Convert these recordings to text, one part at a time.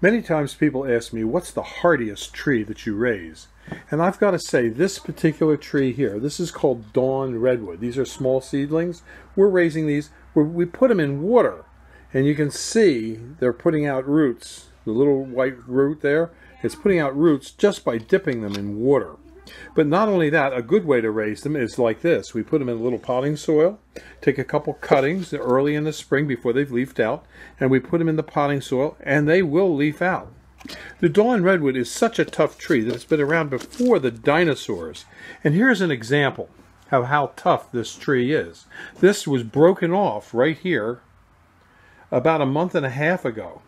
Many times people ask me, what's the hardiest tree that you raise? And I've got to say, this particular tree here, this is called Dawn Redwood. These are small seedlings. We're raising these. We put them in water. And you can see they're putting out roots. The little white root there, it's putting out roots just by dipping them in water. But not only that, a good way to raise them is like this. We put them in a little potting soil, take a couple cuttings early in the spring before they've leafed out, and we put them in the potting soil, and they will leaf out. The Dawn Redwood is such a tough tree that it's been around before the dinosaurs. And here's an example of how tough this tree is. This was broken off right here about a month and a half ago.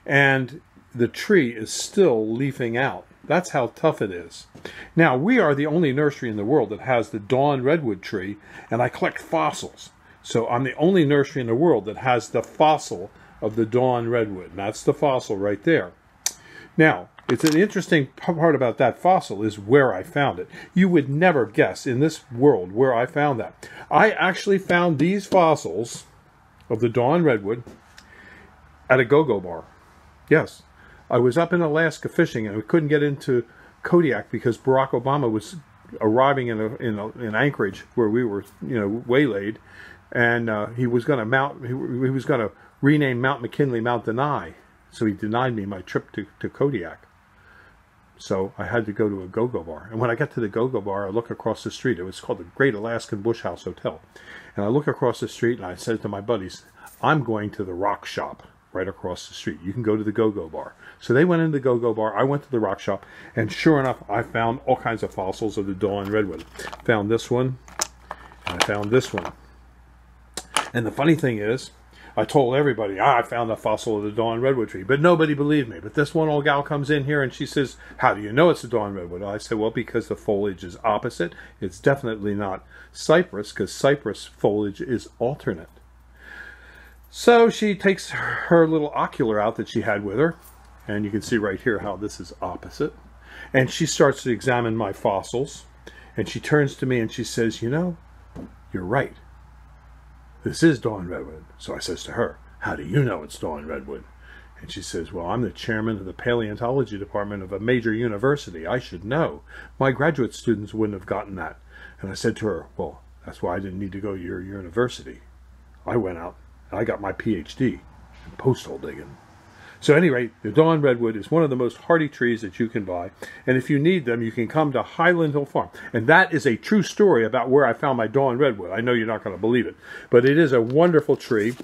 And the tree is still leafing out. That's how tough it is. Now, we are the only nursery in the world that has the Dawn Redwood tree, and I collect fossils. So I'm the only nursery in the world that has the fossil of the Dawn Redwood. And that's the fossil right there. Now, it's an interesting part about that fossil is where I found it. You would never guess in this world where I found that. I actually found these fossils of the Dawn Redwood at a go-go bar. Yes. I was up in Alaska fishing, and we couldn't get into Kodiak because Barack Obama was arriving in Anchorage, where we were, waylaid, and he was going to rename Mount McKinley Mount Denai, so he denied me my trip to Kodiak. So I had to go to a go-go bar, and when I got to the go-go bar, I look across the street. It was called the Great Alaskan Bush House Hotel, and I look across the street, and I said to my buddies, "I'm going to the rock shop right across the street. You can go to the go-go bar." So they went into the go-go bar. I went to the rock shop, and sure enough, I found all kinds of fossils of the Dawn Redwood. Found this one, and I found this one. And the funny thing is, I told everybody, I found a fossil of the Dawn Redwood tree, but nobody believed me. But this one old gal comes in here, and she says, "How do you know it's the Dawn Redwood?" I said, "Well, because the foliage is opposite. It's definitely not cypress, because cypress foliage is alternate." So she takes her little ocular out that she had with her, and you can see right here how this is opposite. And she starts to examine my fossils, and she turns to me and she says, "You're right. This is Dawn Redwood." So I says to her, "How do you know it's Dawn Redwood?" And she says, "Well, I'm the chairman of the paleontology department of a major university. I should know. My graduate students wouldn't have gotten that." And I said to her, "Well, that's why I didn't need to go to your university. I went out and I got my PhD in posthole digging." So at any rate, the Dawn Redwood is one of the most hardy trees that you can buy. And if you need them, you can come to Highland Hill Farm. And that is a true story about where I found my Dawn Redwood. I know you're not going to believe it, but it is a wonderful tree.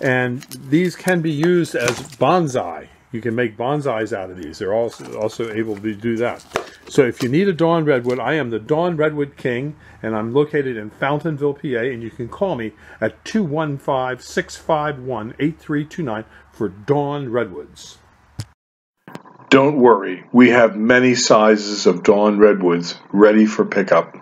And these can be used as bonsai. You can make bonsais out of these. They're also able to do that. So if you need a Dawn Redwood, I am the Dawn Redwood King, and I'm located in Fountainville, PA, and you can call me at 215-651-8329 for Dawn Redwoods. Don't worry, we have many sizes of Dawn Redwoods ready for pickup.